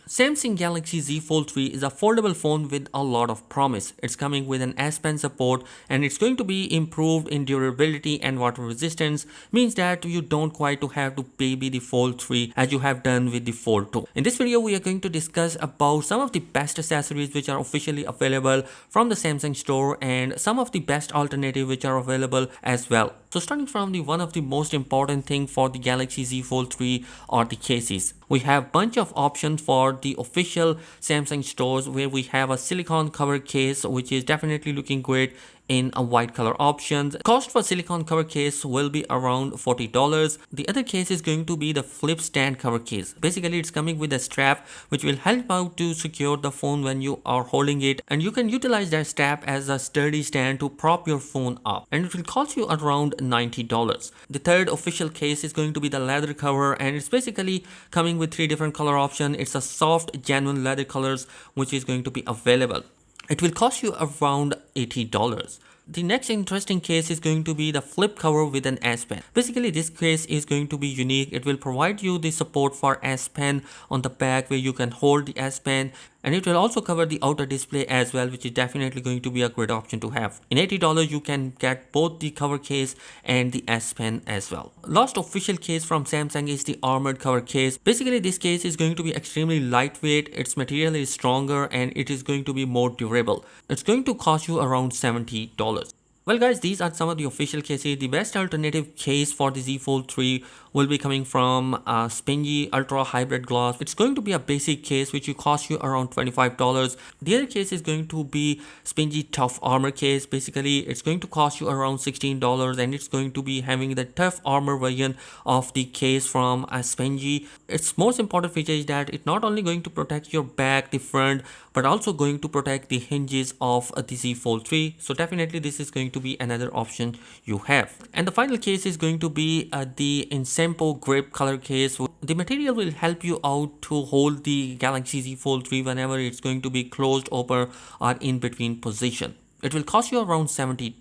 Samsung Galaxy Z Fold 3 is a foldable phone with a lot of promise. It's coming with an S Pen support and it's going to be improved in durability and water resistance, means that you don't quite to have to baby the Fold 3 as you have done with the Fold 2. In this video, we are going to discuss about some of the best accessories which are officially available from the Samsung store and some of the best alternatives which are available as well. So starting from the one of the most important thing for the Galaxy Z Fold 3 are the cases. We have bunch of options for the official Samsung stores where we have a silicone cover case which is definitely looking great in a white color options. Cost for silicone cover case will be around $40. The other case is going to be the flip stand cover case. Basically it's coming with a strap which will help out to secure the phone when you are holding it, and you can utilize that strap as a sturdy stand to prop your phone up, and it will cost you around $90. The third official case is going to be the leather cover, and it's basically coming with 3 different color options. It's a soft genuine leather colors which is going to be available. It will cost you around $80. The next interesting case is going to be the flip cover with an S Pen. Basically this case is going to be unique. It will provide you the support for S Pen on the back where you can hold the S Pen, and it will also cover the outer display as well, which is definitely going to be a great option to have. In $80 you can get both the cover case and the S Pen as well. Last official case from Samsung is the armored cover case. Basically this case is going to be extremely lightweight, its material is stronger and it is going to be more durable. It's going to cost you around $70. Well guys, these are some of the official cases. The best alternative case for the Z Fold 3 will be coming from Spingy Ultra Hybrid Glass. It's going to be a basic case which will cost you around $25. The other case is going to be Spingy Tough Armor case. Basically it's going to cost you around $16 and it's going to be having the Tough Armor version of the case from Spingy. Its most important feature is that it's not only going to protect your back, the front, but also going to protect the hinges of the Z Fold 3. So definitely this is going to be another option you have. And the final case is going to be the Insempo grip color case. The material will help you out to hold the Galaxy Z Fold 3 whenever it's going to be closed, open or in between position. It will cost you around $70.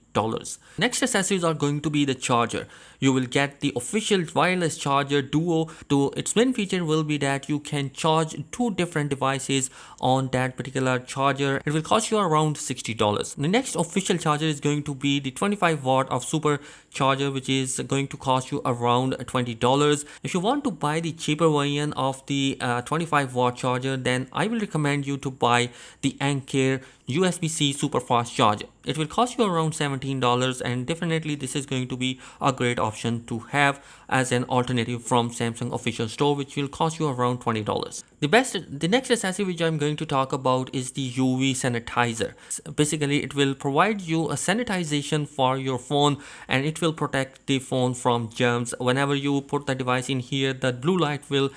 Next accessories are going to be the charger. You will get the official wireless charger Duo. Its main feature will be that you can charge 2 different devices on that particular charger. It will cost you around $60. The next official charger is going to be the 25 watt of super charger, which is going to cost you around $20. If you want to buy the cheaper version of the 25 watt charger, then I will recommend you to buy the Anker USB-C super fast charger. It will cost you around $17, and definitely this is going to be a great option to have as an alternative from Samsung official store, which will cost you around $20. The next accessory which I'm going to talk about is the UV sanitizer. Basically it will provide you a sanitization for your phone, and it will protect the phone from germs. Whenever you put the device in here, the blue light will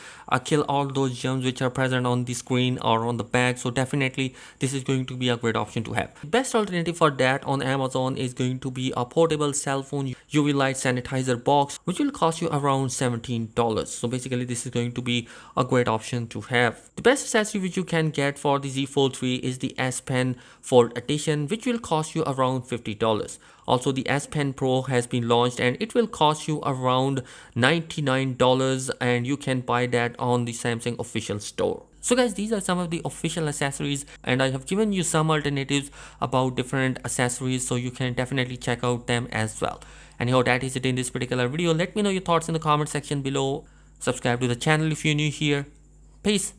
kill all those germs which are present on the screen or on the back. So definitely this is going to be a great option to have. The best alternative for that on Amazon is going to be a portable cell phone UV light sanitizer box, which will cost you around $17. So basically this is going to be a great option to have. The best accessory which you can get for the Z Fold 3 is the S Pen Fold Edition, which will cost you around $50. Also the S Pen Pro has been launched and it will cost you around $99, and you can buy that on the Samsung official store. So guys, these are some of the official accessories, and I have given you some alternatives about different accessories, so you can definitely check out them as well. Anyhow, that is it in this particular video. Let me know your thoughts in the comment section below. Subscribe to the channel if you're new here. Peace.